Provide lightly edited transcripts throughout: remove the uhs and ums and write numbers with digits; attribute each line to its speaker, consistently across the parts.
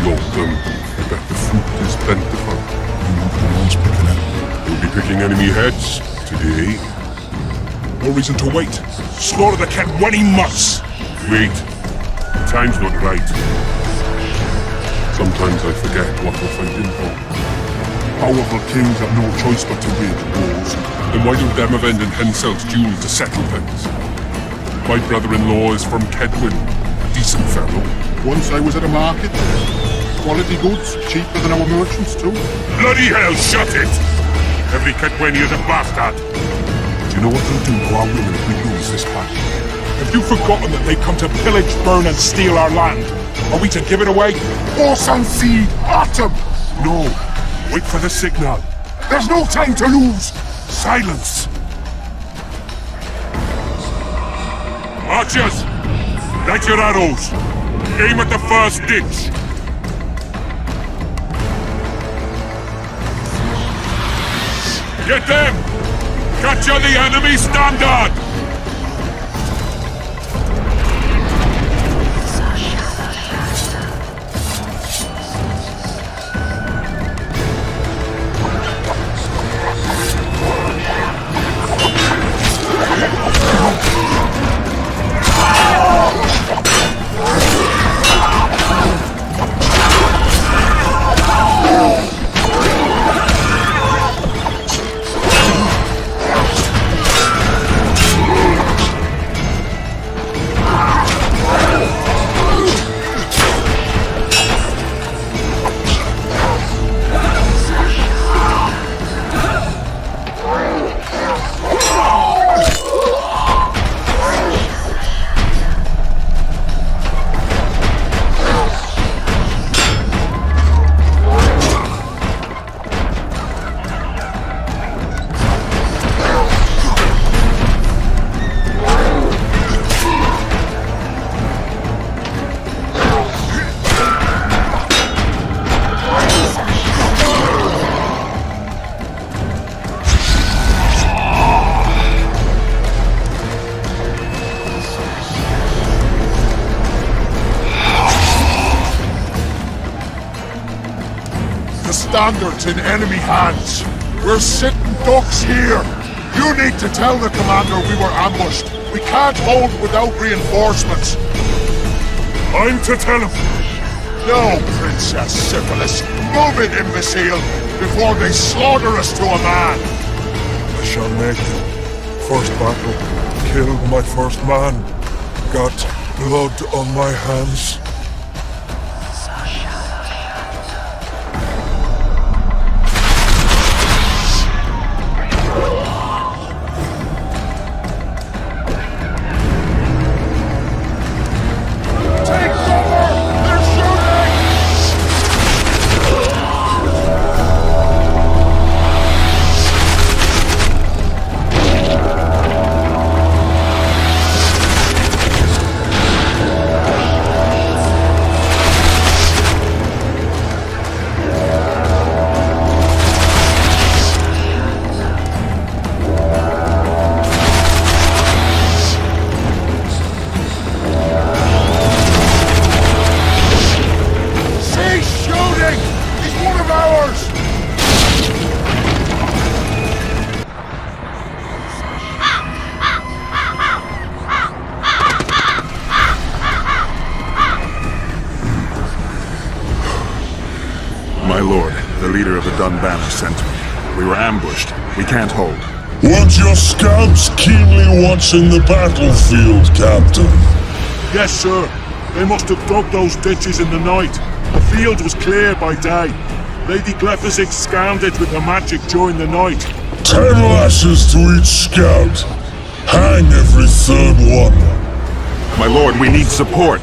Speaker 1: the autumn, I bet the fruit is plentiful.
Speaker 2: One's picking it.
Speaker 1: We'll be picking enemy heads today.
Speaker 2: No reason to wait. Slaughter the cat when he must.
Speaker 1: Wait. The time's not right. Sometimes I forget what we're fighting for.
Speaker 2: Powerful kings have no choice but to wage wars.
Speaker 1: Then why don't Demavend and Henselt's duel to settle things? My brother-in-law is from Kedwin, a decent fellow.
Speaker 2: Once I was at a market. Quality goods, cheaper than our merchants too.
Speaker 1: Bloody hell, shut it! Every Kedwini is a bastard.
Speaker 2: Do you know what they'll do to our women if we lose this battle? Have you forgotten that they come to pillage, burn and steal our land? Are we to give it away? Horse and seed, autumn!
Speaker 1: No, wait for the signal.
Speaker 2: There's no time to lose!
Speaker 1: Silence! Archers! Light your arrows! Aim at the first ditch! Get them! Capture the enemy standard!
Speaker 2: Standards in enemy hands. We're sitting ducks here. You need to tell the commander we were ambushed. We can't hold without reinforcements.
Speaker 1: I'm to tell him.
Speaker 2: No, Princess Syphilis. Move it, imbecile, before they slaughter us to a man.
Speaker 1: I shall make it. First battle. Killed my first man. Got blood on my hands.
Speaker 3: Banner sent me. We were ambushed. We can't hold.
Speaker 4: Weren't your scouts keenly watching the battlefield, Captain?
Speaker 2: Yes, sir. They must have dug those ditches in the night. The field was clear by day. Lady Glephisic scanned it with her magic during the night.
Speaker 4: 10 lashes to each scout. Hang every third one.
Speaker 3: My lord, we need support.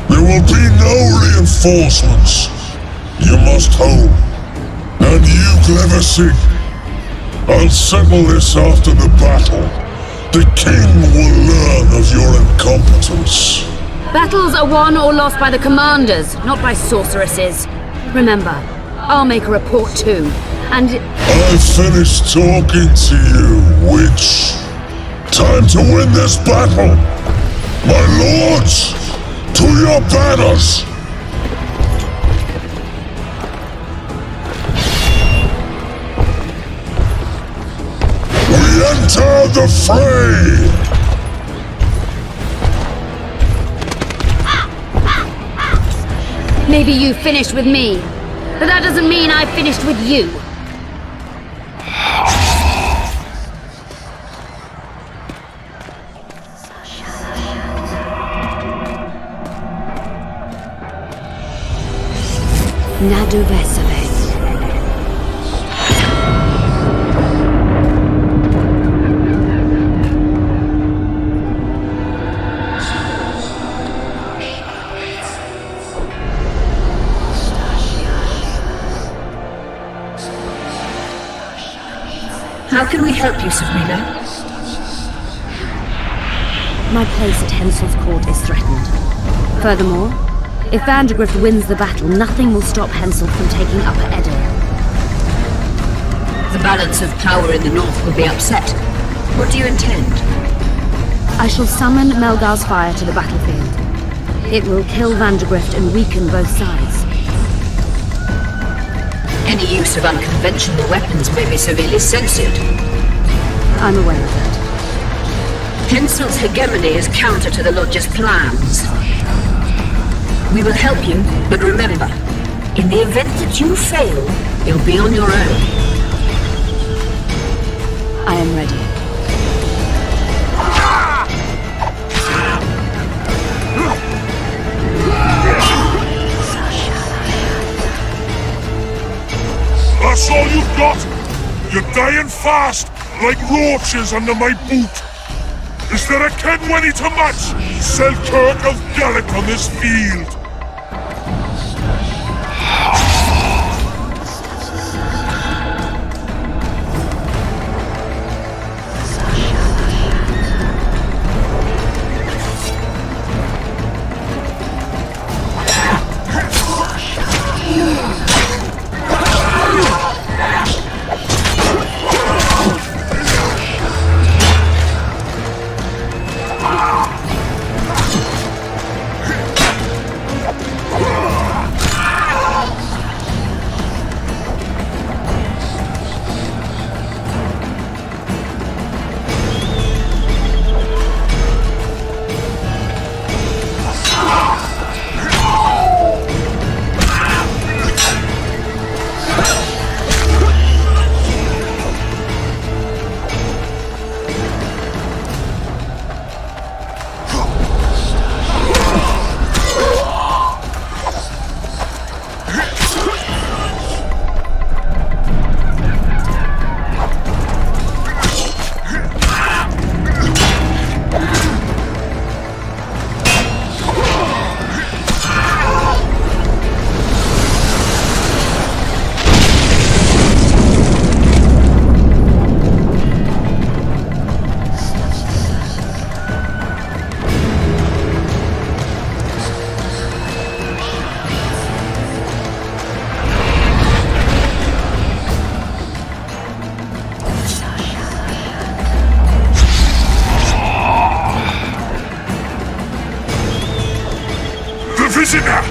Speaker 4: There will be no reinforcements. You must hold. And you, Glephisic, I'll settle this after the battle. The king will learn of your incompetence.
Speaker 5: Battles are won or lost by the commanders, not by sorceresses. Remember, I'll make a report too, and...
Speaker 4: I've finished talking to you, witch. Time to win this battle. My lords, to your banners! Enter the fray!
Speaker 5: Maybe you finished with me, but that doesn't mean I finished with you. Nadu Vesave.
Speaker 6: How can we help you, Sabrina?
Speaker 5: My place at Hensel's court is threatened. Furthermore, if Vandergrift wins the battle, nothing will stop Hensel from taking Upper Edo.
Speaker 6: The balance of power in the north will be upset. What do you intend?
Speaker 5: I shall summon Melgar's fire to the battlefield. It will kill Vandergrift and weaken both sides.
Speaker 6: Any use of unconventional weapons may be severely censored.
Speaker 5: I'm aware of that.
Speaker 6: Hensel's hegemony is counter to the Lodge's plans. We will help you, but remember, in the event that you fail, you'll be on your own.
Speaker 5: I am ready.
Speaker 1: That's all you've got? You're dying fast, like roaches under my boot. Is there a Kenwenny to match Selkirk of Gaelic on this field? Prisoner!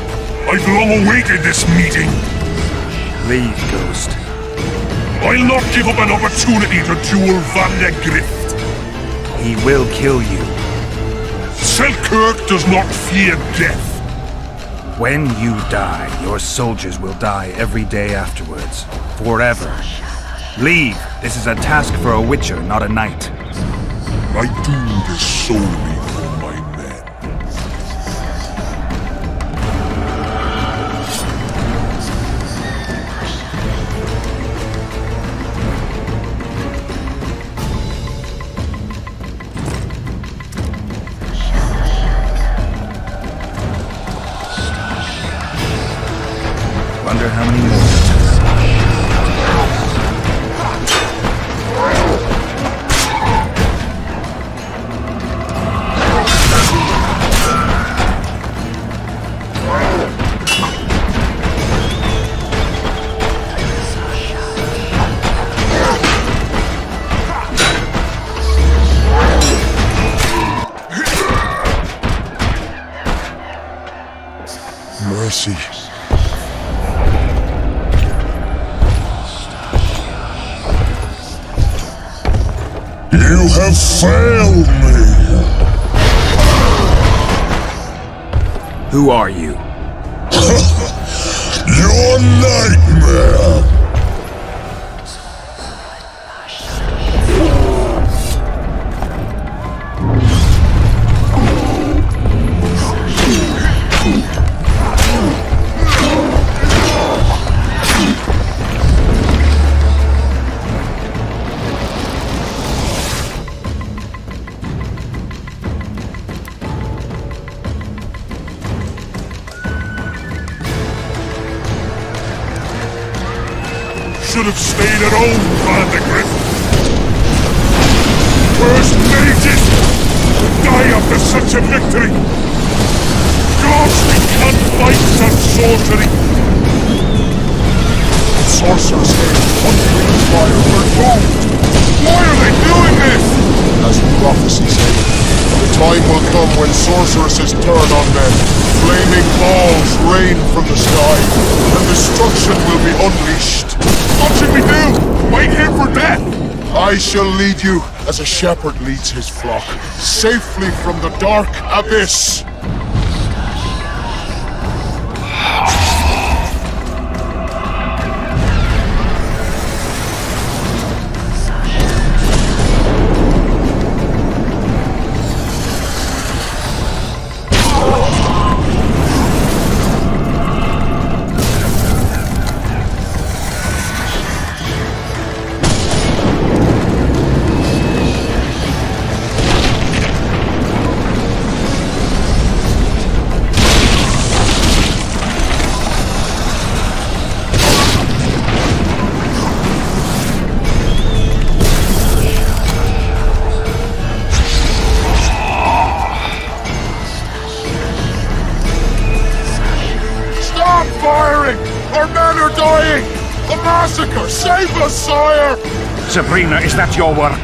Speaker 1: I've long awaited this meeting.
Speaker 3: Leave, Ghost.
Speaker 1: I'll not give up an opportunity to duel Vandergrift.
Speaker 3: He will kill you.
Speaker 1: Selkirk does not fear death.
Speaker 3: When you die, your soldiers will die every day afterwards. Forever. Leave. This is a task for a witcher, not a knight.
Speaker 1: I do this solely for my men.
Speaker 3: Wonder how many more.
Speaker 1: Mercy.
Speaker 4: You have failed me.
Speaker 3: Who are you?
Speaker 4: Your nightmare.
Speaker 1: Should have stayed at home, Vandergrift. First mages die after such a victory. Gods, we can't fight such sorcery.
Speaker 2: Sorcerers here, unclean fire, we're doomed!
Speaker 1: Why are they doing this?
Speaker 2: As the prophecy said, the time will come when sorceresses turn on men. Flaming balls rain from the sky, and destruction will be unleashed.
Speaker 1: What should we do? Wait here for death?
Speaker 2: I shall lead you as a shepherd leads his flock, safely from the dark abyss. Save us, sire!
Speaker 3: Sabrina, is that your work?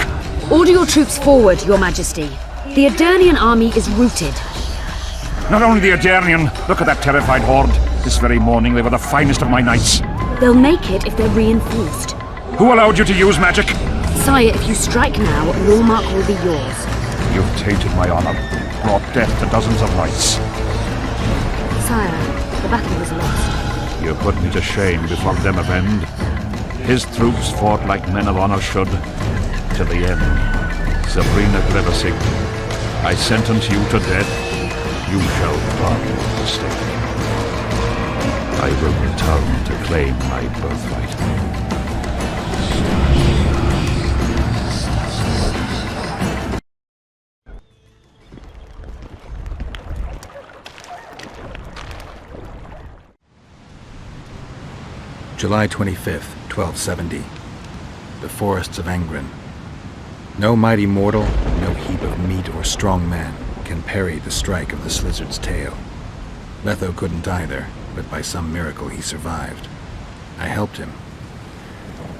Speaker 5: Order your troops forward, Your Majesty. The Adernian army is routed.
Speaker 3: Not only the Adernian, look at that terrified horde. This very morning they were the finest of my knights.
Speaker 5: They'll make it if they're reinforced.
Speaker 3: Who allowed you to use magic?
Speaker 5: Sire, if you strike now, Lormark will be yours.
Speaker 3: You've tainted my honor, brought death to dozens of knights.
Speaker 5: Sire, the battle was lost.
Speaker 3: You put me to shame before Demavend. His troops fought like men of honor should, to the end. Sabrina Grevesig, I sentence you to death. You shall burn at the stake. I will return to claim my birthright. July 25th, 1270. The forests of Angren. No mighty mortal, no heap of meat or strong man can parry the strike of the Slizzard's tail. Letho couldn't either, but by some miracle he survived. I helped him.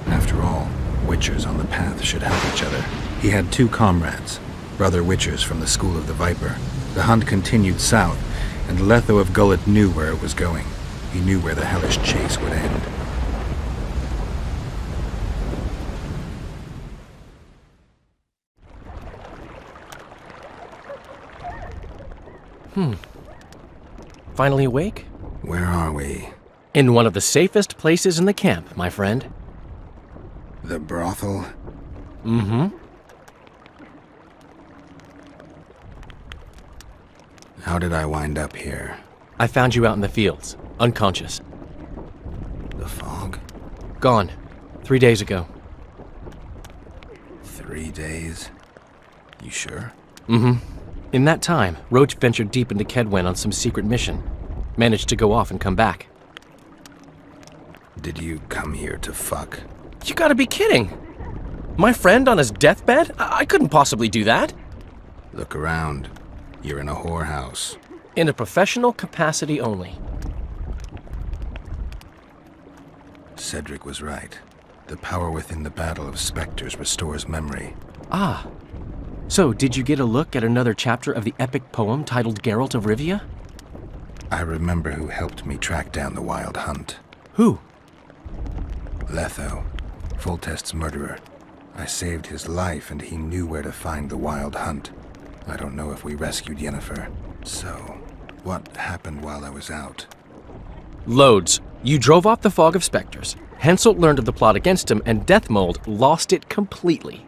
Speaker 3: After all, Witchers on the path should help each other. He had two comrades, brother Witchers from the School of the Viper. The hunt continued south, and Letho of Gullet knew where it was going. He knew where the hellish chase would end.
Speaker 7: Finally awake?
Speaker 3: Where are we?
Speaker 7: In one of the safest places in the camp, my friend.
Speaker 3: The brothel?
Speaker 7: Mm-hmm.
Speaker 3: How did I wind up here?
Speaker 7: I found you out in the fields, unconscious.
Speaker 3: The fog?
Speaker 7: Gone. 3 days ago.
Speaker 3: 3 days? You sure?
Speaker 7: Mm-hmm. In that time, Roche ventured deep into Kedwen on some secret mission. Managed to go off and come back.
Speaker 3: Did you come here to fuck?
Speaker 7: You gotta be kidding! My friend on his deathbed? I couldn't possibly do that!
Speaker 3: Look around. You're in a whorehouse.
Speaker 7: In a professional capacity only.
Speaker 3: Cedric was right. The power within the Battle of Spectres restores memory.
Speaker 7: Ah. So, did you get a look at another chapter of the epic poem titled Geralt of Rivia?
Speaker 3: I remember who helped me track down the Wild Hunt.
Speaker 7: Who?
Speaker 3: Letho, Foltest's murderer. I saved his life and he knew where to find the Wild Hunt. I don't know if we rescued Yennefer. So, what happened while I was out?
Speaker 7: Loads. You drove off the fog of specters. Henselt learned of the plot against him, and Deathmold lost it completely.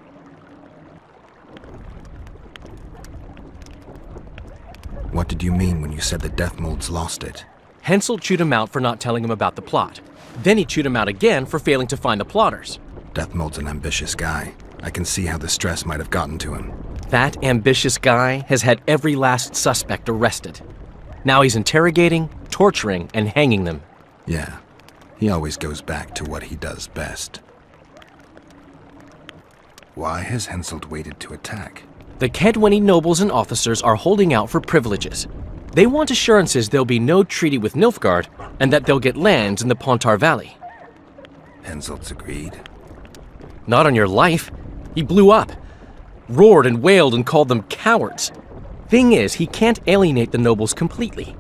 Speaker 3: What did you mean when you said the Deathmold's lost it?
Speaker 7: Henselt chewed him out for not telling him about the plot. Then he chewed him out again for failing to find the plotters.
Speaker 3: Deathmold's an ambitious guy. I can see how the stress might have gotten to him.
Speaker 7: That ambitious guy has had every last suspect arrested. Now he's interrogating, torturing, and hanging them.
Speaker 3: Yeah, he always goes back to what he does best. Why has Henselt waited to attack?
Speaker 7: The Kedwenny nobles and officers are holding out for privileges. They want assurances there'll be no treaty with Nilfgaard, and that they'll get lands in the Pontar Valley.
Speaker 3: Henselt's agreed.
Speaker 7: Not on your life. He blew up. Roared and wailed and called them cowards. Thing is, he can't alienate the nobles completely.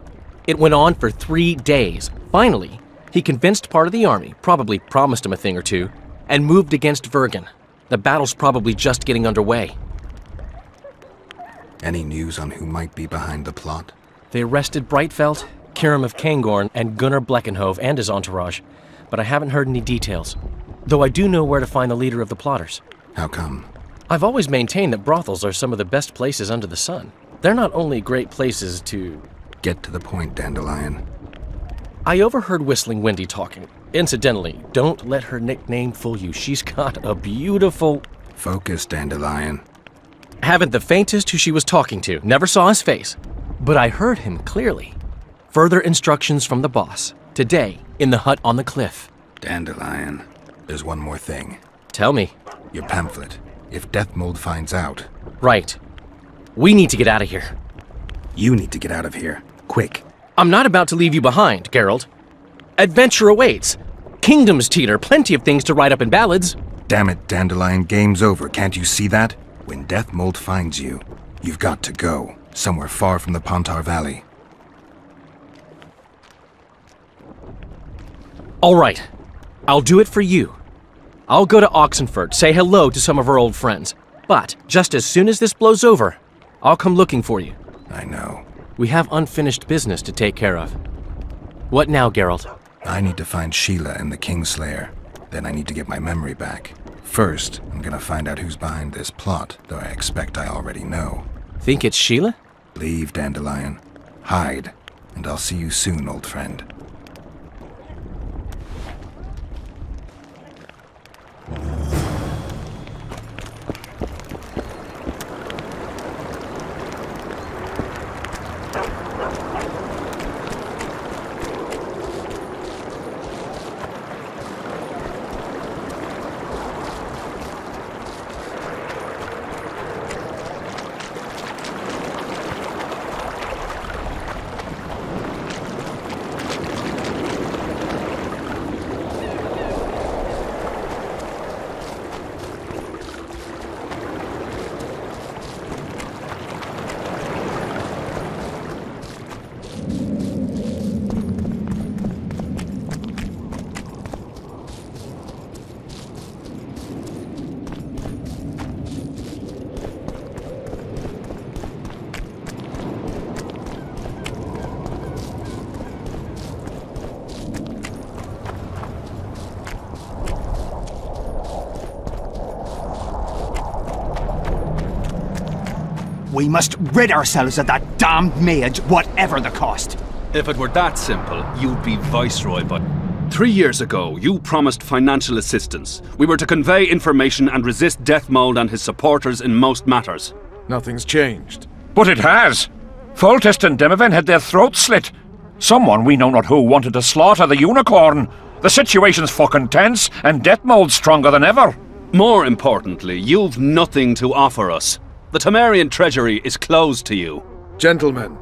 Speaker 7: It went on for 3 days. Finally, he convinced part of the army, probably promised him a thing or two, and moved against VERGEN. The battle's probably just getting underway.
Speaker 3: Any news on who might be behind the plot?
Speaker 7: They arrested Breitfeld, Kirim of Cairngorm, and Gunnar Bleckenhove and his entourage, but I haven't heard any details. Though I do know where to find the leader of the plotters.
Speaker 3: How come?
Speaker 7: I've always maintained that brothels are some of the best places under the sun. They're not only great places to...
Speaker 3: Get to the point, Dandelion.
Speaker 7: I overheard Whistling Wendy talking. Incidentally, don't let her nickname fool you. She's got a beautiful...
Speaker 3: Focus, Dandelion.
Speaker 7: Haven't the faintest who she was talking to. Never saw his face. But I heard him clearly. Further instructions from the boss. Today, in the hut on the cliff.
Speaker 3: Dandelion, there's one more thing.
Speaker 7: Tell me.
Speaker 3: Your pamphlet. If Deathmold finds out...
Speaker 7: Right. We need to get out of here.
Speaker 3: You need to get out of here. Quick.
Speaker 7: I'm not about to leave you behind, Geralt. Adventure awaits. Kingdoms teeter, plenty of things to write up in ballads.
Speaker 3: Damn it, Dandelion, game's over. Can't you see that? When Deathmold finds you, you've got to go. Somewhere far from the Pontar Valley.
Speaker 7: All right. I'll do it for you. I'll go to Oxenford, say hello to some of our old friends. But just as soon as this blows over, I'll come looking for you.
Speaker 3: I know.
Speaker 7: We have unfinished business to take care of. What now, Geralt?
Speaker 3: I need to find Sheila and the Kingslayer. Then I need to get my memory back. First, I'm gonna find out who's behind this plot, though I expect I already know.
Speaker 7: Think it's Sheila?
Speaker 3: Leave, Dandelion. Hide, and I'll see you soon, old friend.
Speaker 8: We must rid ourselves of that damned maid, whatever the cost.
Speaker 9: If it were that simple, you'd be Viceroy, but 3 years ago, you promised financial assistance. We were to convey information and resist Deathmold and his supporters in most matters.
Speaker 10: Nothing's changed.
Speaker 11: But it has. Foltest and Demivan had their throats slit. Someone, we know not who, wanted to slaughter the unicorn. The situation's fucking tense, and Deathmold's stronger than ever.
Speaker 9: More importantly, you've nothing to offer us. The Temerian treasury is closed to you.
Speaker 10: Gentlemen,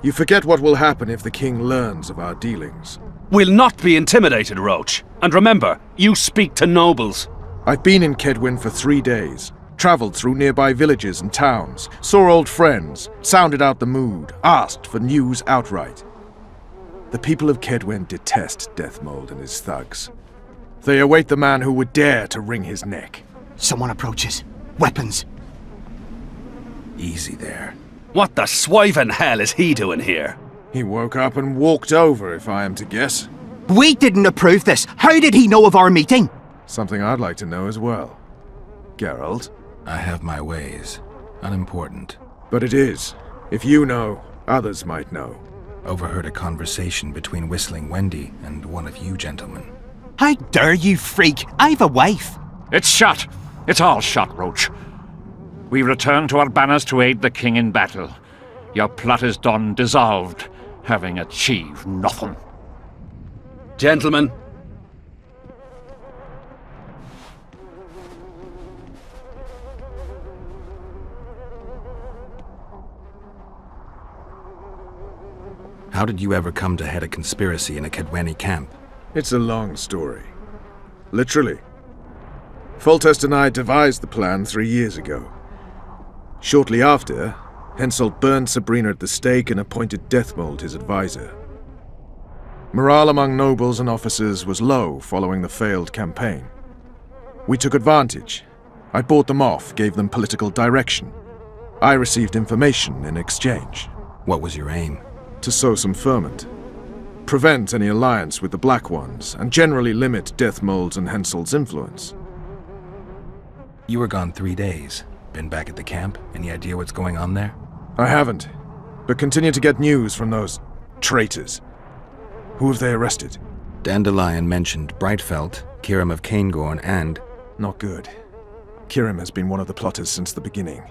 Speaker 10: you forget what will happen if the king learns of our dealings.
Speaker 9: We'll not be intimidated, Roche. And remember, you speak to nobles.
Speaker 10: I've been in Kedwen for 3 days, travelled through nearby villages and towns, saw old friends, sounded out the mood, asked for news outright. The people of Kedwen detest Deathmold and his thugs. They await the man who would dare to wring his neck.
Speaker 8: Someone approaches. Weapons.
Speaker 3: Easy there.
Speaker 9: What the swiving hell is he doing here?
Speaker 10: He woke up and walked over, if I am to guess.
Speaker 8: We didn't approve this. How did he know of our meeting?
Speaker 10: Something I'd like to know as well. Geralt?
Speaker 3: I have my ways. Unimportant.
Speaker 10: But it is. If you know, others might know.
Speaker 3: Overheard a conversation between Whistling Wendy and one of you gentlemen.
Speaker 8: How dare you, freak? I've a wife.
Speaker 11: It's shot. It's all shot, Roche. We return to our banners to aid the king in battle. Your plot is done, dissolved, having achieved nothing.
Speaker 9: Gentlemen.
Speaker 3: How did you ever come to head a conspiracy in a Kedweni camp?
Speaker 10: It's a long story. Literally. Foltest and I devised the plan 3 years ago. Shortly after, Henselt burned Sabrina at the stake and appointed Deathmold his advisor. Morale among nobles and officers was low following the failed campaign. We took advantage. I bought them off, gave them political direction. I received information in exchange.
Speaker 3: What was your aim?
Speaker 10: To sow some ferment. Prevent any alliance with the Black Ones, and generally limit Deathmold's and Henselt's influence.
Speaker 3: You were gone 3 days. Been back at the camp? Any idea what's going on there?
Speaker 10: I haven't, but continue to get news from those traitors. Who have they arrested?
Speaker 3: Dandelion mentioned Brightfelt, Kirim of Caingorn, and...
Speaker 10: Not good. Kirim has been one of the plotters since the beginning.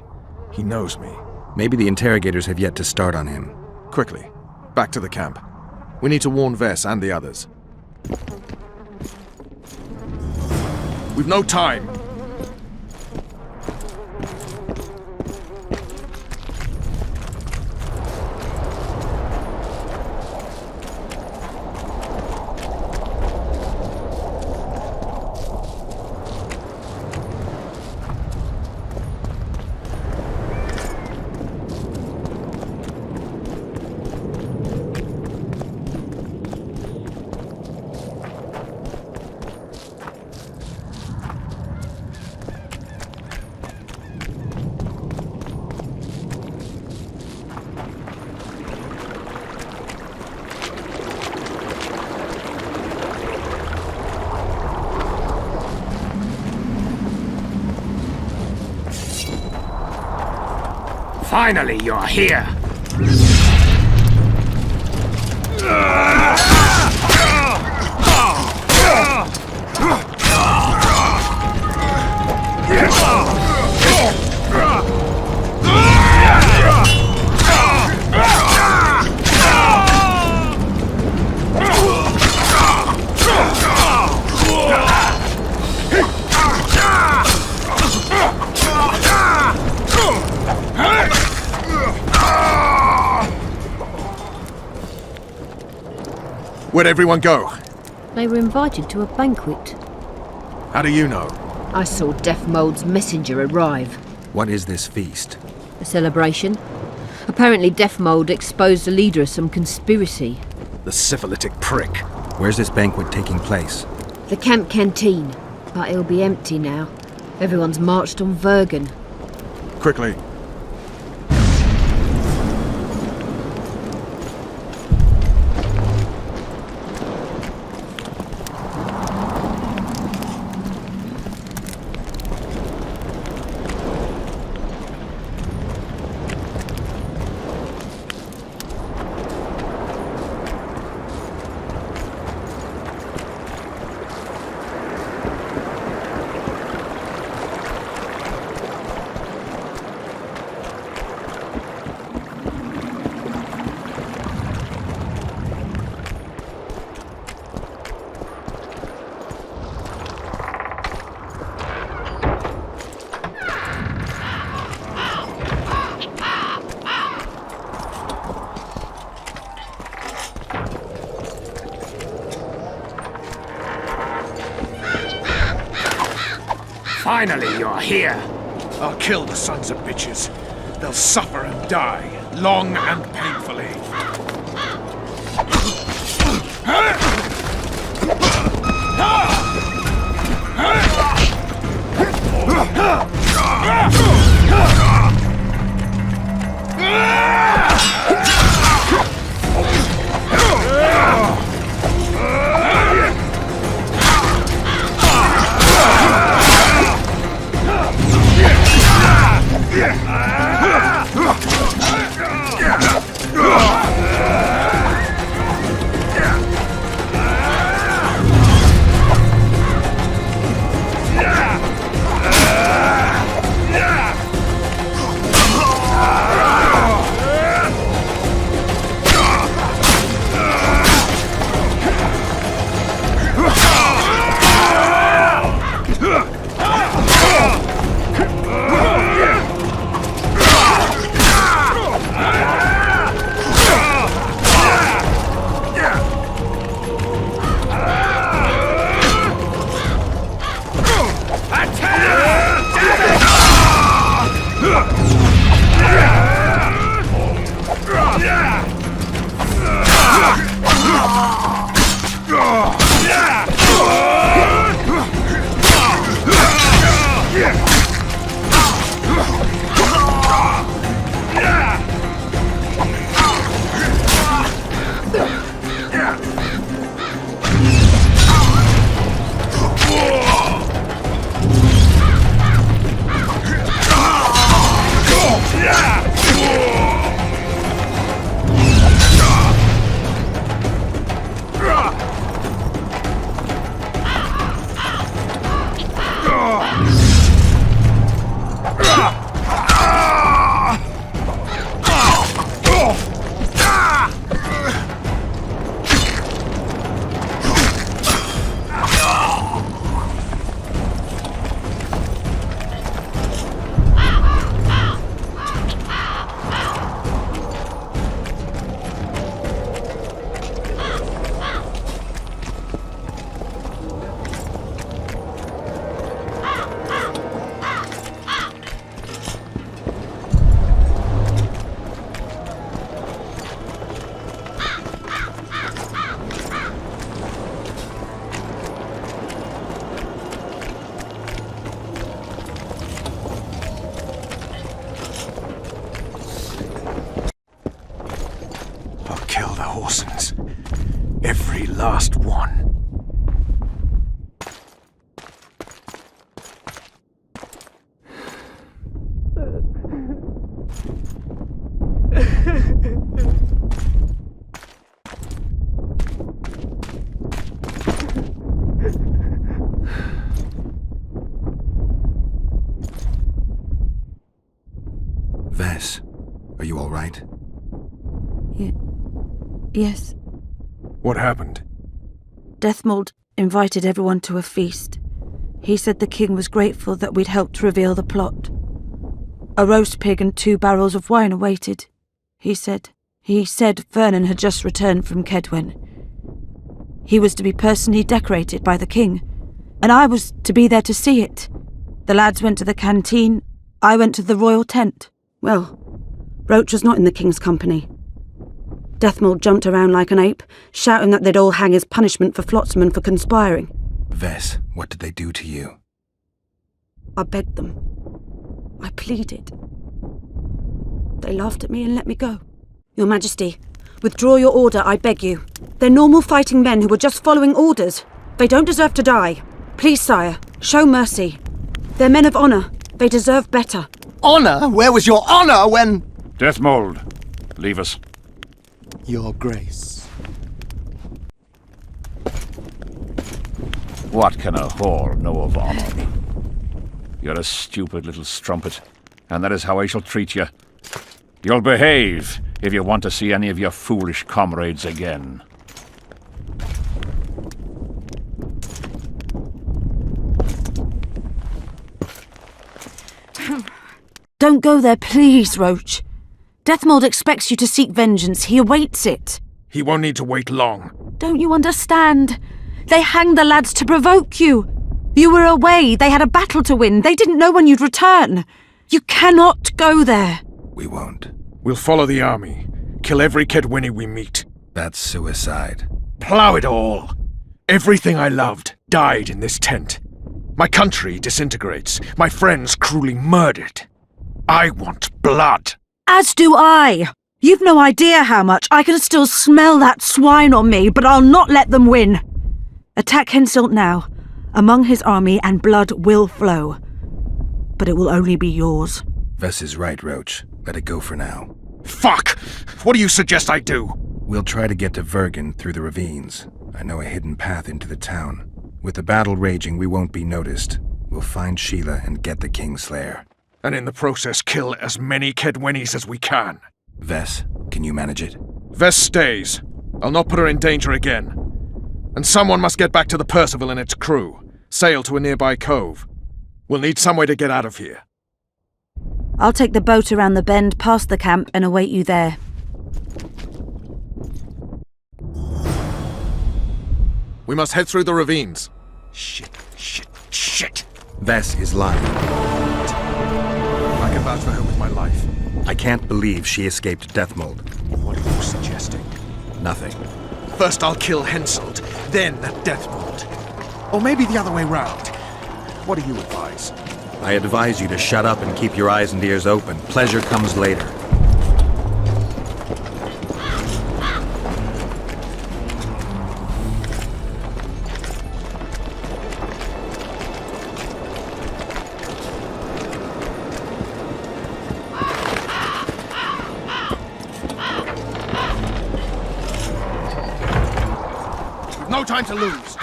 Speaker 10: He knows me.
Speaker 3: Maybe the interrogators have yet to start on him.
Speaker 10: Quickly, back to the camp. We need to warn Vess and the others. We've no time!
Speaker 11: Finally, you're here!
Speaker 10: Where'd everyone go?
Speaker 5: They were invited to a banquet.
Speaker 10: How do you know?
Speaker 5: I saw Deathmold's messenger arrive.
Speaker 3: What is this feast?
Speaker 5: A celebration. Apparently Deathmold exposed the leader of some conspiracy.
Speaker 10: The syphilitic prick.
Speaker 3: Where's this banquet taking place?
Speaker 5: The camp canteen. But it'll be empty now. Everyone's marched on VERGEN.
Speaker 10: Quickly.
Speaker 11: Finally, you're here!
Speaker 10: I'll kill the sons of bitches. They'll suffer and die, long and painfully.
Speaker 3: Every last one. Vess, are you all right?
Speaker 12: Yes.
Speaker 10: What happened?
Speaker 12: Deathmold invited everyone to a feast. He said the king was grateful that we'd helped reveal the plot. A roast pig and 2 barrels of wine awaited, he said. He said Vernon had just returned from Kedwen. He was to be personally decorated by the king, and I was to be there to see it. The lads went to the canteen, I went to the royal tent.
Speaker 5: Well, Roche was not in the king's company. Deathmold jumped around like an ape, shouting that they'd all hang as punishment for Flotsam for conspiring.
Speaker 3: Vess, what did they do to you?
Speaker 5: I begged them. I pleaded. They laughed at me and let me go. Your Majesty, withdraw your order, I beg you. They're normal fighting men who were just following orders. They don't deserve to die. Please, sire, show mercy. They're men of honour. They deserve better.
Speaker 8: Honour? Where was your honour when...
Speaker 11: Deathmold, leave us.
Speaker 8: Your Grace.
Speaker 11: What can a whore know of honour? You're a stupid little strumpet, and that is how I shall treat you. You'll behave if you want to see any of your foolish comrades again.
Speaker 12: Don't go there, please, Roche. Deathmold expects you to seek vengeance. He awaits it.
Speaker 10: He won't need to wait long.
Speaker 12: Don't you understand? They hanged the lads to provoke you. You were away. They had a battle to win. They didn't know when you'd return. You cannot go there.
Speaker 3: We won't.
Speaker 10: We'll follow the army. Kill every Kedwini we meet.
Speaker 3: That's suicide.
Speaker 10: Plough it all. Everything I loved died in this tent. My country disintegrates. My friends cruelly murdered. I want blood.
Speaker 12: As do I. You've no idea how much. I can still smell that swine on me, but I'll not let them win. Attack Henselt now, among his army, and blood will flow. But it will only be yours.
Speaker 3: Vess is right, Roche. Let it go for now.
Speaker 10: Fuck! What do you suggest I do?
Speaker 3: We'll try to get to VERGEN through the ravines. I know a hidden path into the town. With the battle raging, we won't be noticed. We'll find Sheila and get the Kingslayer.
Speaker 10: And in the process kill as many Kedwennies as we can.
Speaker 3: Vess, can you manage it?
Speaker 10: Vess stays. I'll not put her in danger again. And someone must get back to the Percival and its crew. Sail to a nearby cove. We'll need some way to get out of here.
Speaker 12: I'll take the boat around the bend past the camp and await you there.
Speaker 10: We must head through the ravines. Shit.
Speaker 3: Vess is lying.
Speaker 10: I can vouch for her with my life.
Speaker 3: I can't believe she escaped Deathmold.
Speaker 10: What are you suggesting?
Speaker 3: Nothing.
Speaker 10: First I'll kill Henselt, then Deathmold. Or maybe the other way round. What do you advise?
Speaker 3: I advise you to shut up and keep your eyes and ears open. Pleasure comes later.
Speaker 10: No time to lose.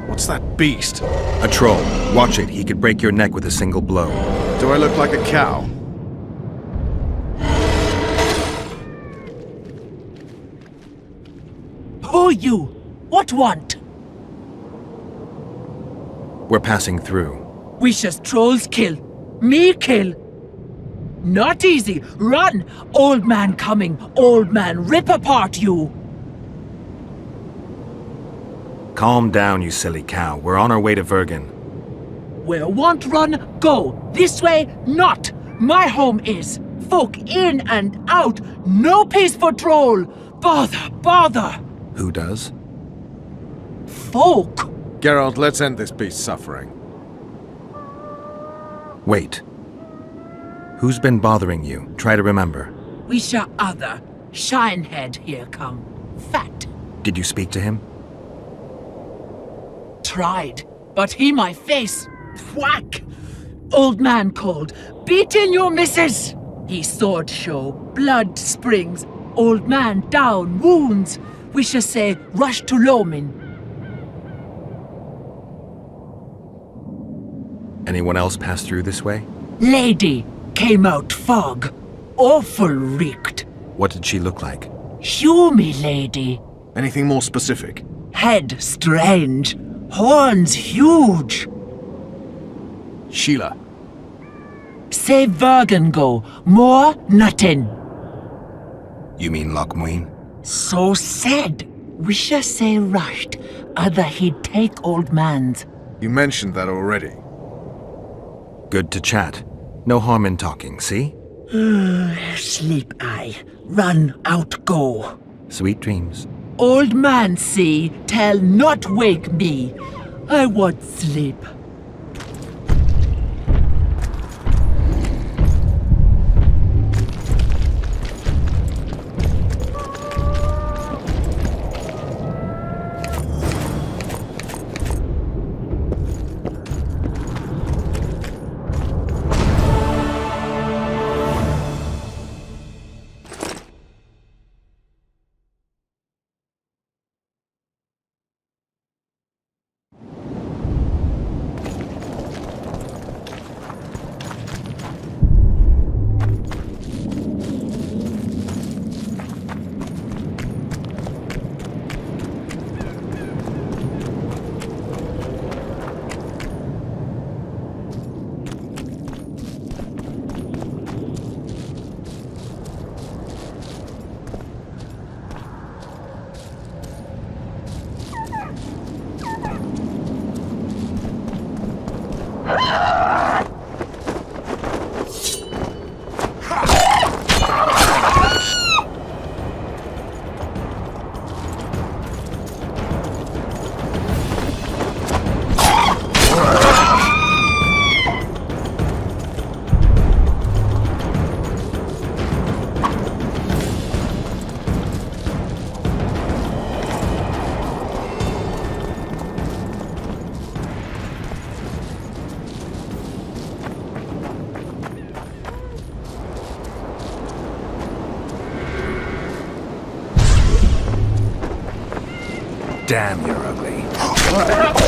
Speaker 10: What's that beast?
Speaker 3: A troll. Watch it. He could break your neck with a single blow.
Speaker 10: Do I look like a cow?
Speaker 13: Who you? What want?
Speaker 3: We're passing through.
Speaker 13: Wishes trolls kill. Me kill. Not easy. Run! Old man coming. Old man rip apart you.
Speaker 3: Calm down, you silly cow. We're on our way to VERGEN.
Speaker 13: Where want run, go. This way, not. My home is. Folk in and out. No peace for troll. Bother.
Speaker 3: Who does?
Speaker 13: Folk.
Speaker 10: Geralt, let's end this beast's suffering.
Speaker 3: Wait. Who's been bothering you? Try to remember.
Speaker 13: We shall other. Shinehead here come. Fat.
Speaker 3: Did you speak to him?
Speaker 13: Tried, but he my face. Whack! Old man called. Beat in your missus! He sword show, blood springs. Old man down, wounds. We shall say, rush to Lomin.
Speaker 3: Anyone else pass through this way?
Speaker 13: Lady came out fog. Awful reeked.
Speaker 3: What did she look like?
Speaker 13: Humy lady.
Speaker 10: Anything more specific?
Speaker 13: Head strange. Horns huge.
Speaker 3: Sheila.
Speaker 13: Say VERGEN go. More nothing.
Speaker 3: You mean Lochmuin?
Speaker 13: So said. We shall say rushed. Other he'd take old man's.
Speaker 10: You mentioned that already.
Speaker 3: Good to chat. No harm in talking, see?
Speaker 13: Sleep I. Run out go.
Speaker 3: Sweet dreams.
Speaker 13: Old man see, tell not wake me. I want sleep.
Speaker 3: Damn, you're ugly.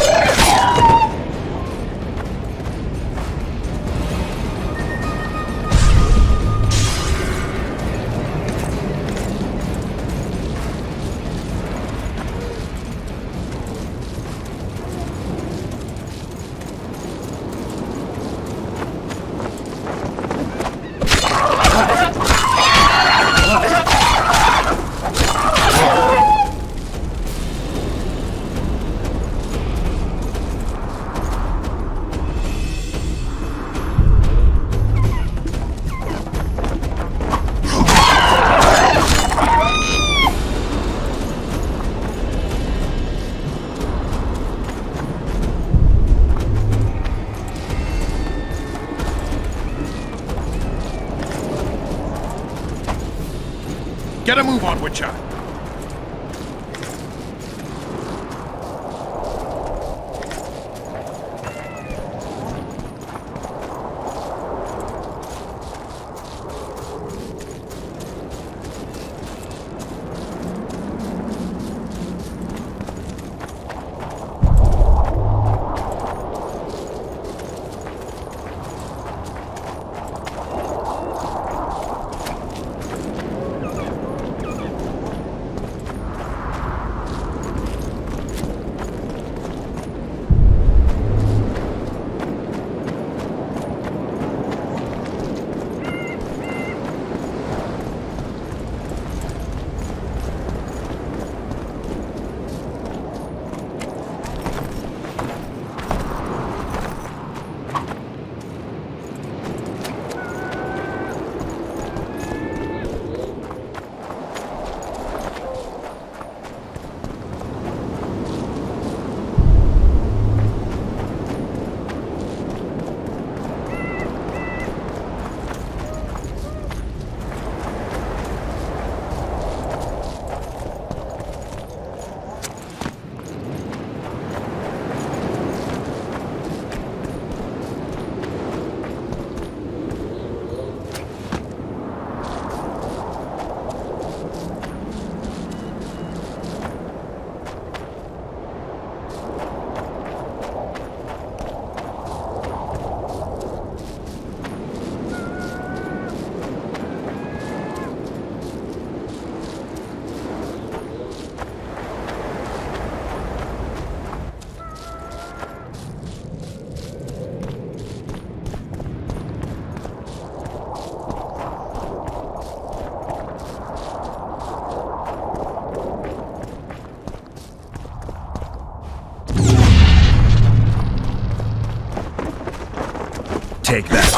Speaker 2: Get a move on, Witcher!
Speaker 3: Take that.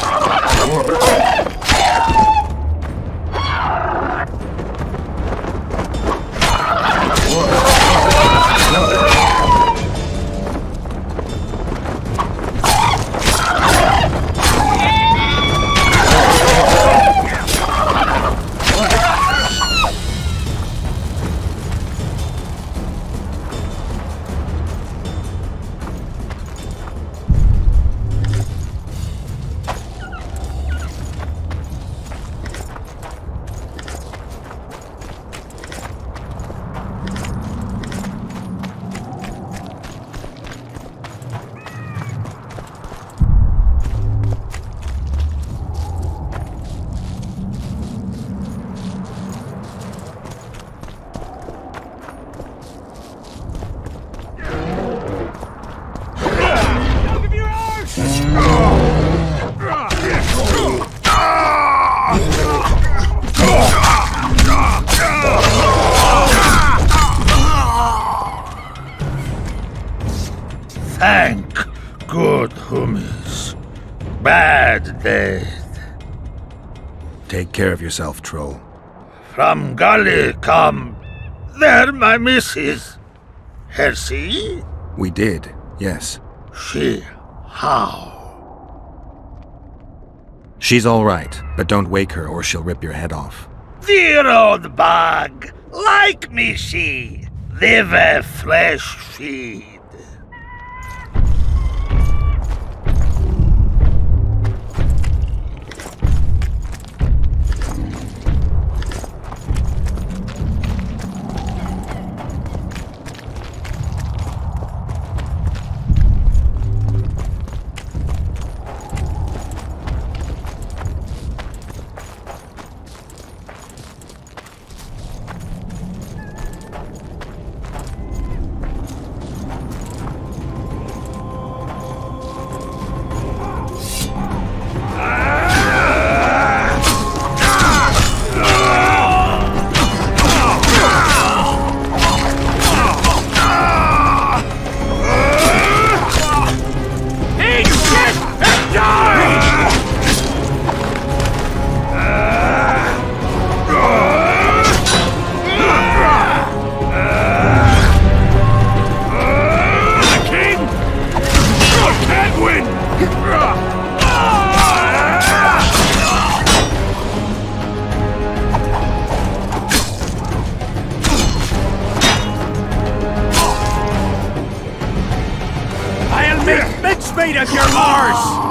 Speaker 14: Thank good hummus. Bad death.
Speaker 3: Take care of yourself, troll.
Speaker 14: From gully come. There, my missus. Hersey?
Speaker 3: We did, yes.
Speaker 14: She how?
Speaker 3: She's all right, but don't wake her or she'll rip your head off.
Speaker 14: Dear old bug. Like me she. Live a flesh feed.
Speaker 8: Mincemeat of your Mars!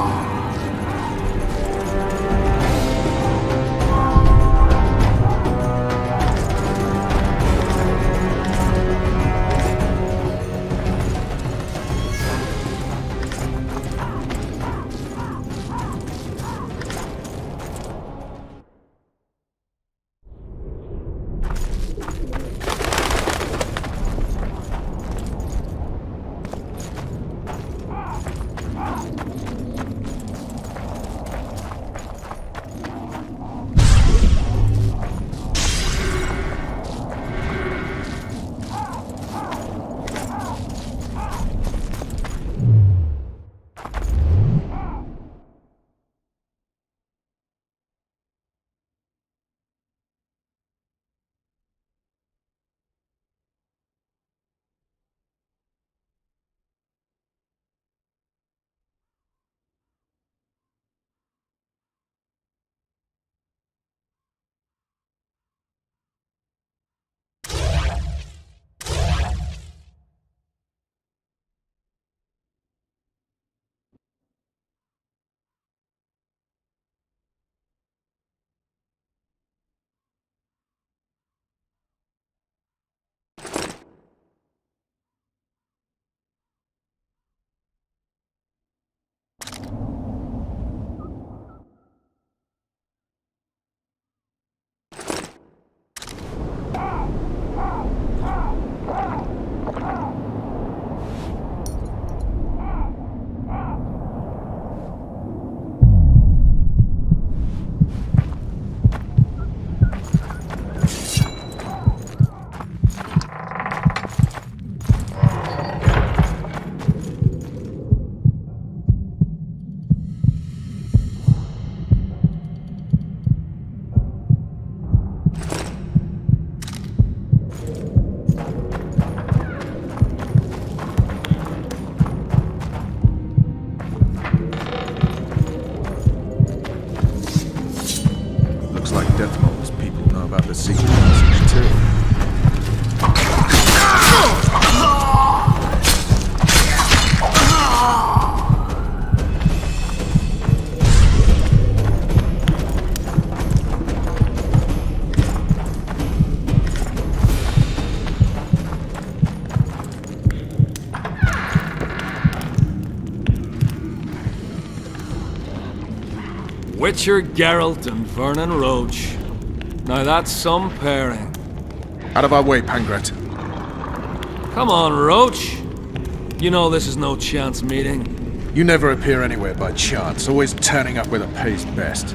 Speaker 15: Witcher Geralt and Vernon Roche. Now that's some pairing.
Speaker 10: Out of our way, Pangret.
Speaker 15: Come on, Roche. You know this is no chance meeting.
Speaker 10: You never appear anywhere by chance, always turning up where the pay's best.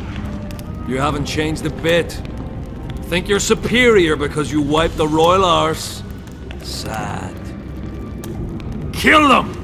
Speaker 15: You haven't changed a bit. Think you're superior because you wiped the royal arse? Sad. Kill them!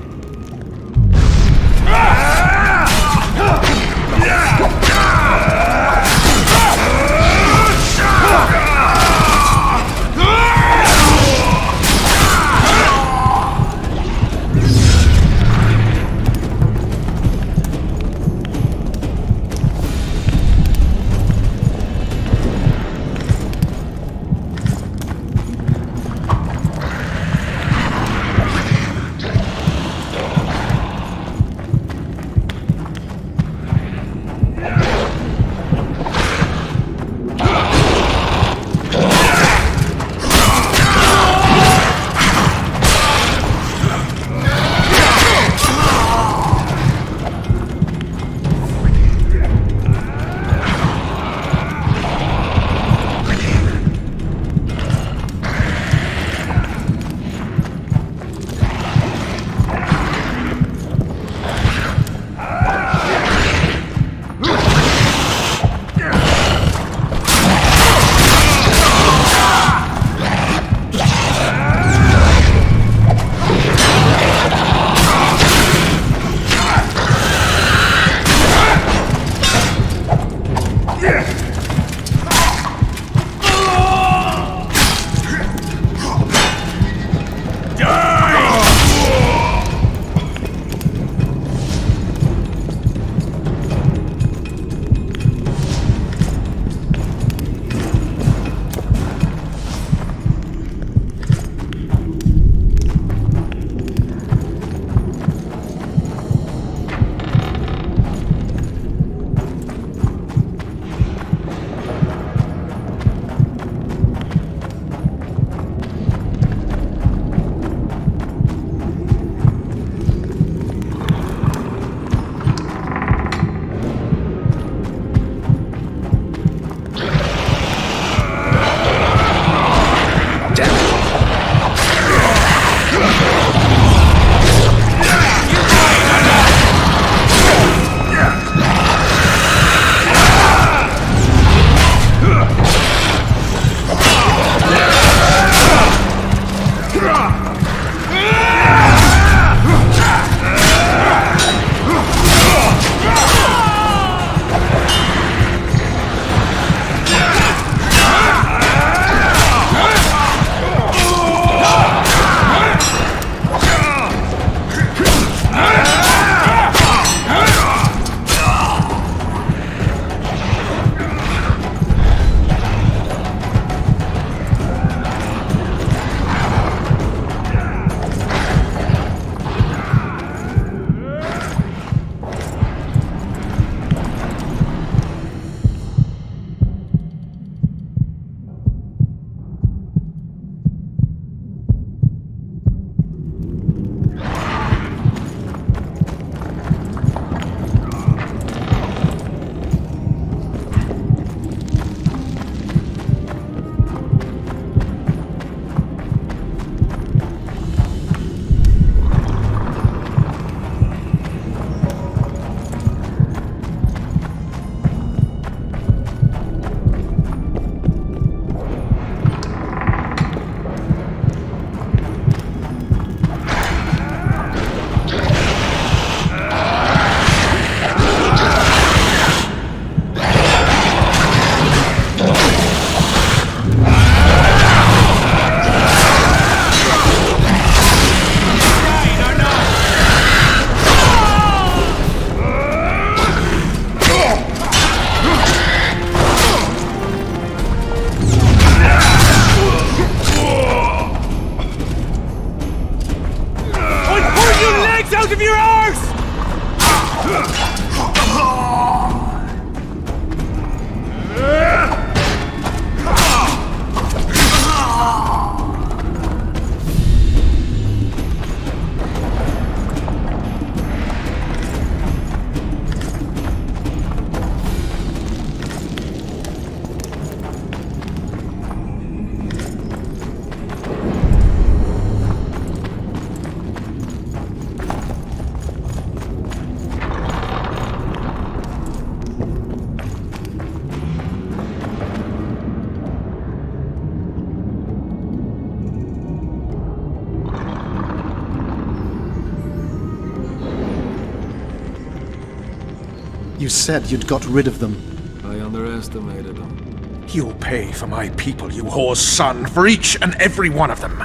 Speaker 16: You said you'd got rid of them.
Speaker 15: I underestimated them.
Speaker 2: You'll pay for my people, you whore's son, for each and every one of them.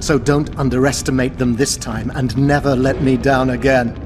Speaker 16: So don't underestimate them this time, and never let me down again.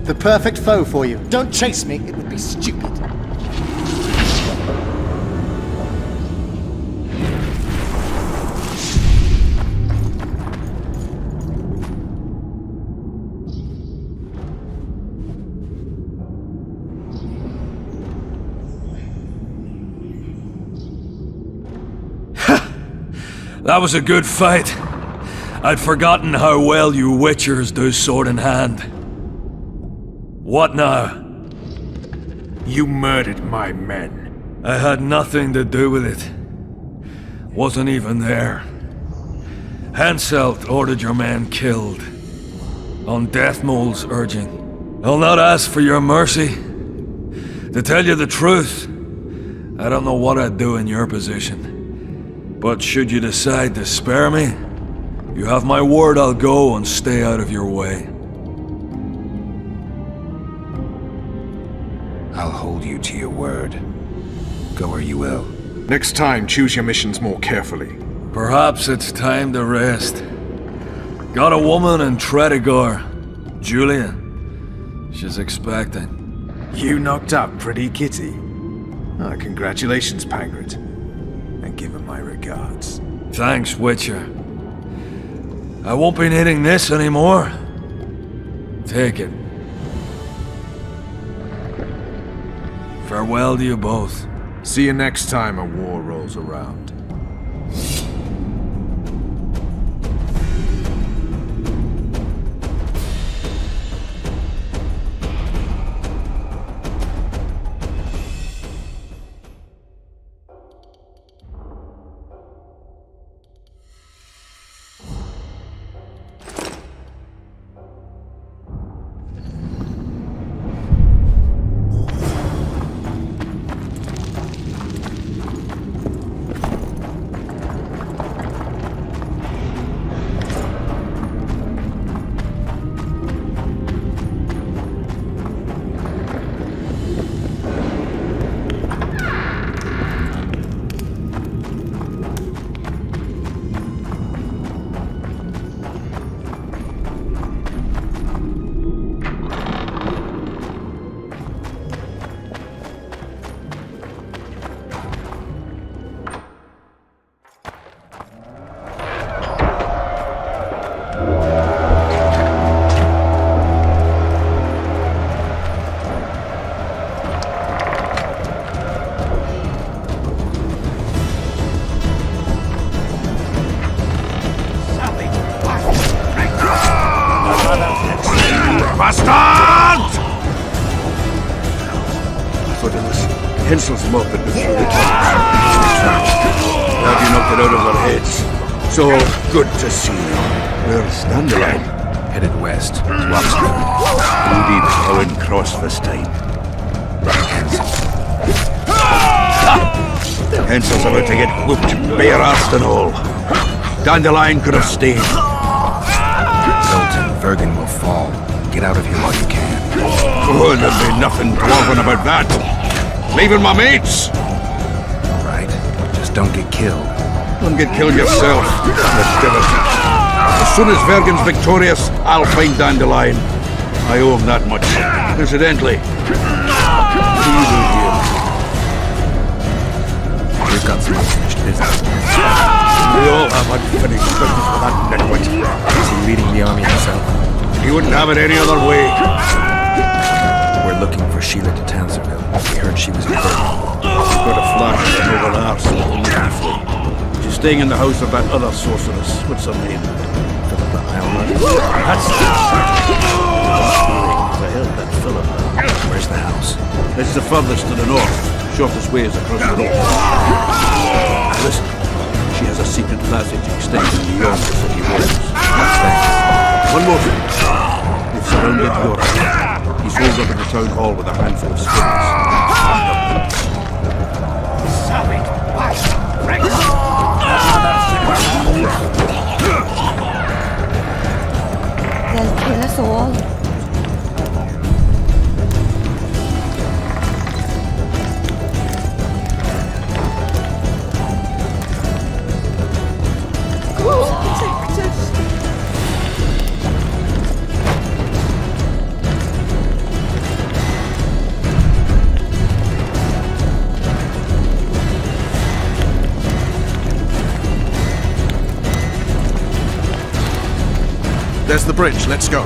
Speaker 16: The perfect foe for you. Don't chase me, it would be stupid.
Speaker 15: That was a good fight. I'd forgotten how well you Witchers do sword in hand. What now?
Speaker 2: You murdered my men.
Speaker 15: I had nothing to do with it. Wasn't even there. Henselt ordered your men killed. On Deathmold's urging. I'll not ask for your mercy. To tell you the truth, I don't know what I'd do in your position. But should you decide to spare me, you have my word I'll go and stay out of your way.
Speaker 3: I'll hold you to your word. Go where you will.
Speaker 2: Next time, choose your missions more carefully.
Speaker 15: Perhaps it's time to rest. Got a woman in Tredegar, Julia. She's expecting.
Speaker 10: You knocked up pretty kitty. Ah, congratulations, Pangret. And give her my regards.
Speaker 15: Thanks, Witcher. I won't be needing this anymore. Take it. Farewell to you both.
Speaker 10: See you next time a war rolls around.
Speaker 17: mopping the few glad you knocked it out of our heads. So good to see you. Where's Dandelion?
Speaker 3: Headed west. Swaps
Speaker 17: Too deep going cross this time. Hensel's about to get whooped, bare-arsed and all. Dandelion could have stayed.
Speaker 3: Hilton, Vergen will fall. Get out of here while you can.
Speaker 17: Oh, there'll be nothing dwarven about that. Leaving my mates.
Speaker 3: All right. Just don't get killed.
Speaker 17: Don't get killed yourself. As soon as Vergen's victorious, I'll find Dandelion. I owe him that much. Incidentally,
Speaker 3: We've got some unfinished business.
Speaker 17: we all have unfinished business with that nitwit.
Speaker 3: Is he leading the army himself?
Speaker 17: He wouldn't have it any other way.
Speaker 3: We're looking for Sheila de Tanserville. We heard she was in Vergen.
Speaker 17: We've got a flash of an oval arse briefly. She's staying in the house of that other sorceress. What's her name?
Speaker 3: Philippa Isleworth.
Speaker 17: That's I held that Philippa.
Speaker 3: Where's the house?
Speaker 17: It's the furthest to the north. Shortest way is across the road. Listen, she has a secret passage extending beyond the city walls.
Speaker 3: Thanks.
Speaker 17: One more thing. We've surrounded Europe. He's holed up in the town hall with a handful of skins.
Speaker 12: They'll kill us all.
Speaker 5: Protect us.
Speaker 10: There's the bridge. Let's go.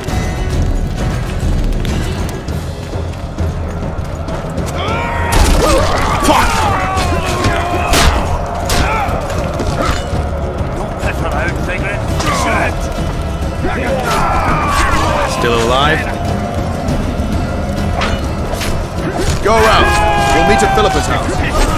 Speaker 10: Still alive? Go around. We'll meet at Philippa's house.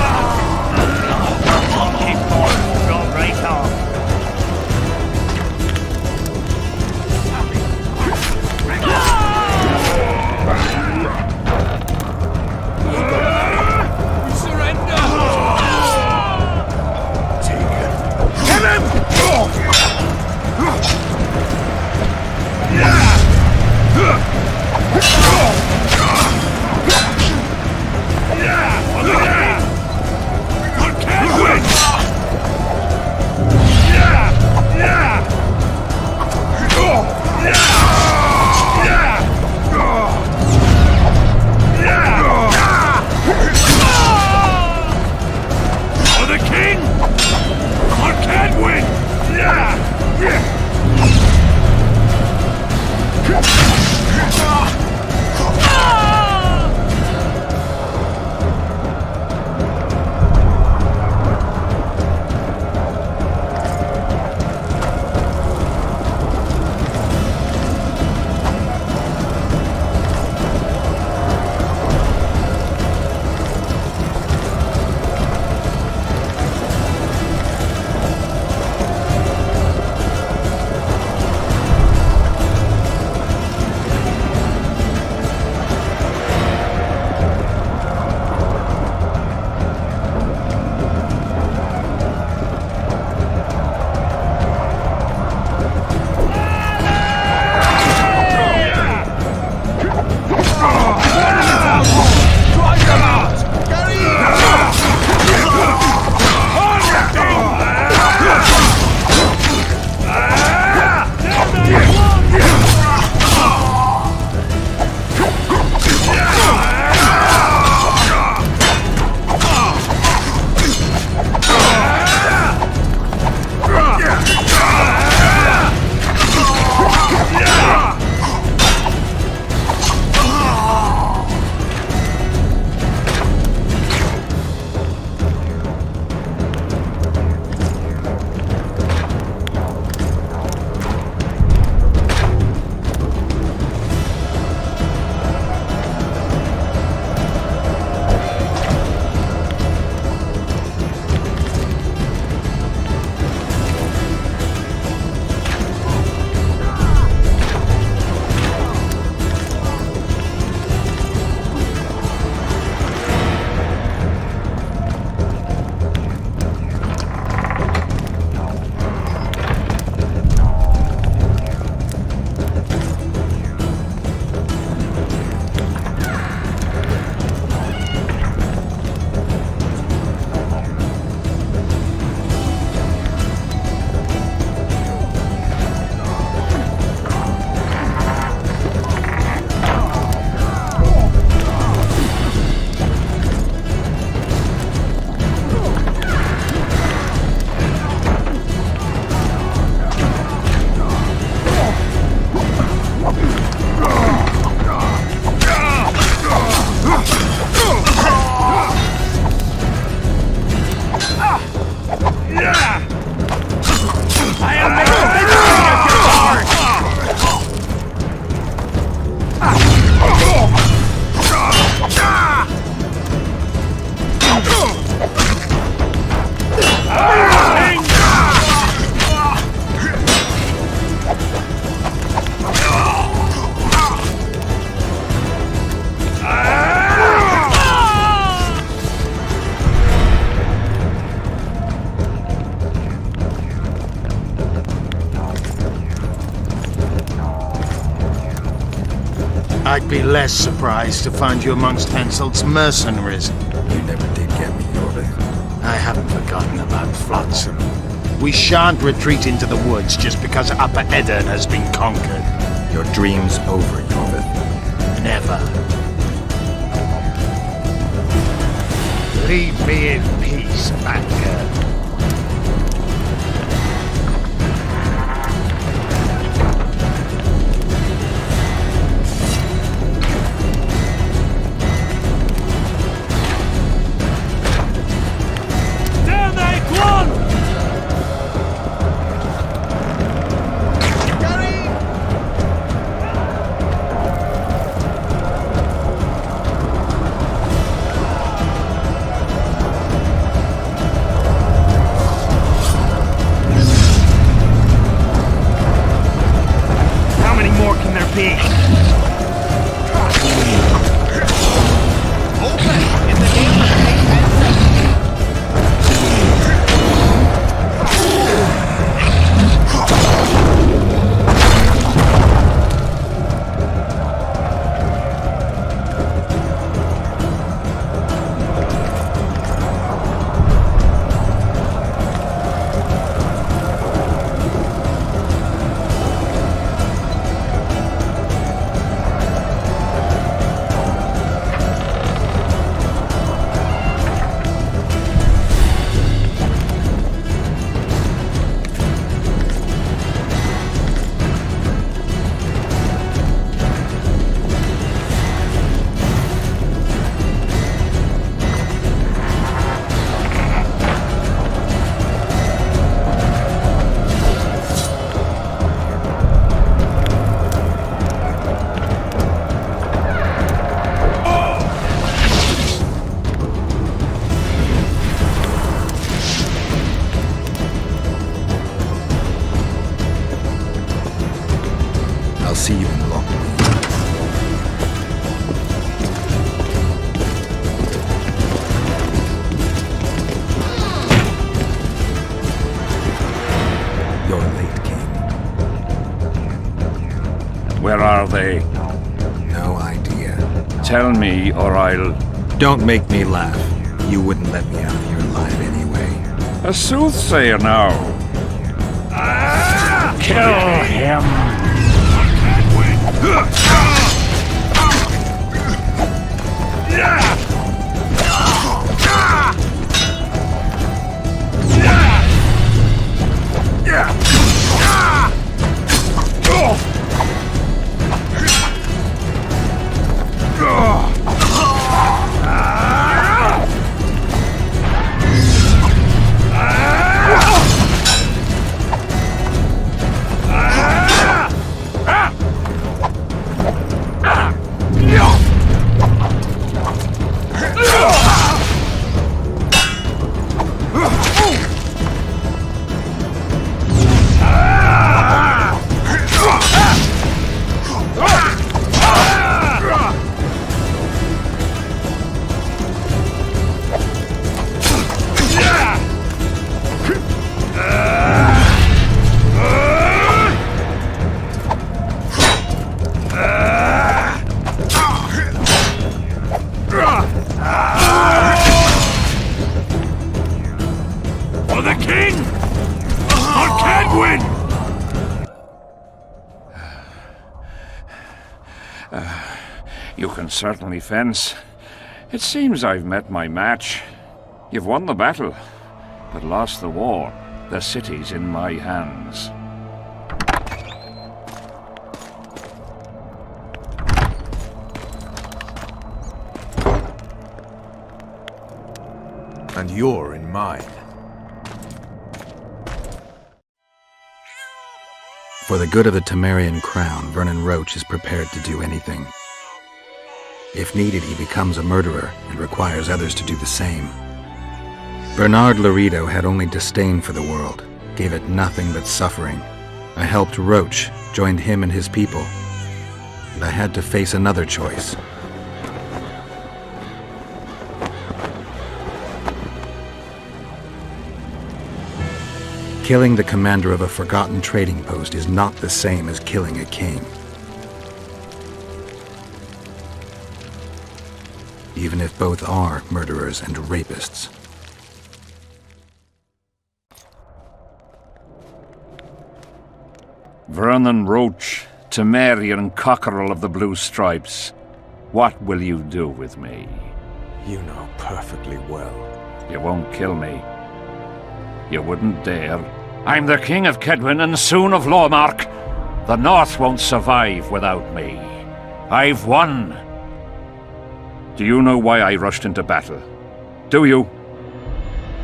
Speaker 18: I'd be less surprised to find you amongst Henselt's mercenaries.
Speaker 3: You never did get me, Jorvik.
Speaker 18: I haven't forgotten about Flotsam. We shan't retreat into the woods just because Upper Eddern has been conquered.
Speaker 3: Your dream's over, Jorvik.
Speaker 18: Never. Leave me in peace, Batgirl.
Speaker 3: See you in the long run. You're late, King.
Speaker 11: Where are they?
Speaker 3: No idea.
Speaker 11: Tell me, or I'll...
Speaker 3: Don't make me laugh. You wouldn't let me out of here alive anyway.
Speaker 11: A soothsayer now. Kill him! You can certainly fence. It seems I've met my match. You've won the battle, but lost the war. The city's in my hands.
Speaker 10: And you're in mine.
Speaker 3: For the good of the Temerian crown, Vernon Roche is prepared to do anything. If needed, he becomes a murderer and requires others to do the same. Bernard Laredo had only disdain for the world, gave it nothing but suffering. I helped Roche, joined him and his people, and I had to face another choice. Killing the commander of a forgotten trading post is not the same as killing a king. even if both are murderers and rapists.
Speaker 11: Vernon Roche, Temerian cockerel of the Blue Stripes, what will you do with me?
Speaker 10: You know perfectly well.
Speaker 11: You won't kill me. You wouldn't dare. I'm the King of Kedwin and soon of Lawmark. The North won't survive without me. I've won. Do you know why I rushed into battle? Do you?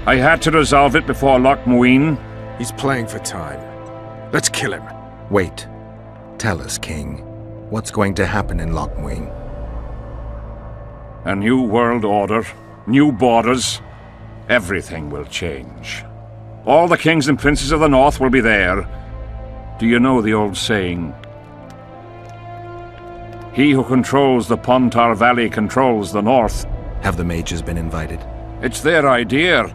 Speaker 11: I had to resolve it before Loch Muin.
Speaker 10: He's playing for time. Let's kill him.
Speaker 3: Wait. Tell us, King. What's going to happen in Loch Muin?
Speaker 11: A new world order, new borders. Everything will change. All the kings and princes of the North will be there. Do you know the old saying? He who controls the Pontar Valley controls the North.
Speaker 3: Have the mages been invited?
Speaker 11: It's their idea.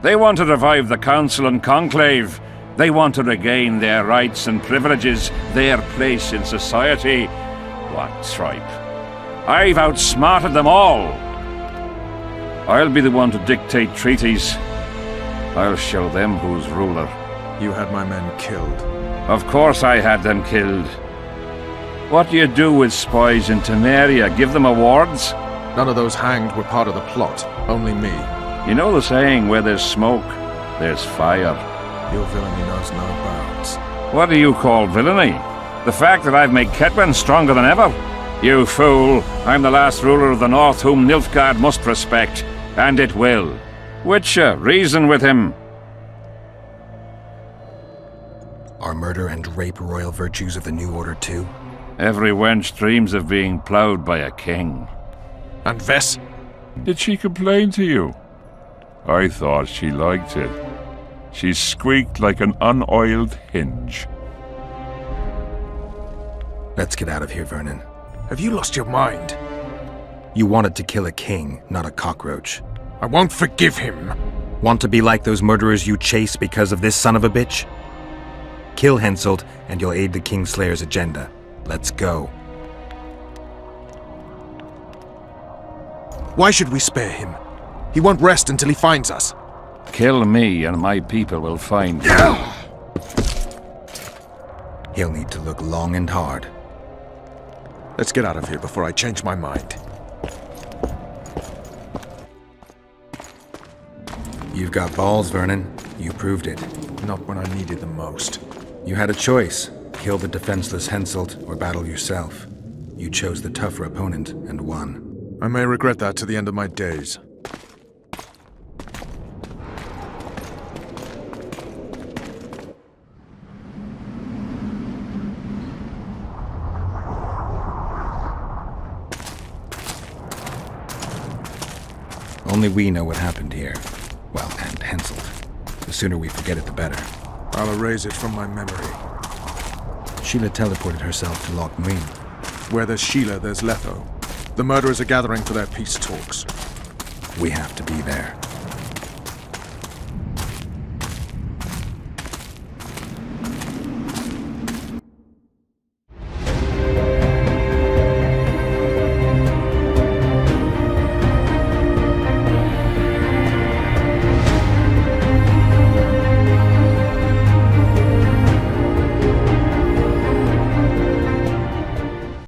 Speaker 11: They want to revive the Council and Conclave. They want to regain their rights and privileges, their place in society. What tripe? I've outsmarted them all. I'll be the one to dictate treaties. I'll show them who's ruler.
Speaker 10: You had my men killed.
Speaker 11: Of course I had them killed. What do you do with spies in Temeria? Give them awards?
Speaker 10: None of those hanged were part of the plot. Only me.
Speaker 11: You know the saying, where there's smoke, there's fire.
Speaker 10: Your villainy knows no bounds.
Speaker 11: What do you call villainy? The fact that I've made Kedwin stronger than ever? You fool! I'm the last ruler of the North whom Nilfgaard must respect, and it will. Witcher, reason with him.
Speaker 3: Are murder and rape royal virtues of the New Order too?
Speaker 11: Every wench dreams of being ploughed by a king.
Speaker 10: And Vess?
Speaker 19: Did she complain to you? I thought she liked it. She squeaked like an unoiled hinge.
Speaker 3: Let's get out of here, Vernon.
Speaker 10: Have you lost your mind?
Speaker 3: You wanted to kill a king, not a cockroach.
Speaker 10: I won't forgive him.
Speaker 3: Want to be like those murderers you chase because of this son of a bitch? Kill Henselt, and you'll aid the Kingslayer's agenda. Let's go.
Speaker 10: Why should we spare him? He won't rest until he finds us.
Speaker 11: Kill me, and my people will find you.
Speaker 3: He'll need to look long and hard.
Speaker 10: Let's get out of here before I change my mind.
Speaker 3: You've got balls, Vernon. You proved it.
Speaker 10: Not when I needed them most.
Speaker 3: You had a choice. Kill the defenseless Henselt or battle yourself. You chose the tougher opponent and won.
Speaker 10: I may regret that to the end of my days.
Speaker 3: Only we know what happened here. Well, and Henselt. The sooner we forget it, the better.
Speaker 10: I'll erase it from my memory.
Speaker 3: Sheila teleported herself to Loch Muin.
Speaker 10: Where there's Sheila, there's Letho. The murderers are gathering for their peace talks.
Speaker 3: We have to be there.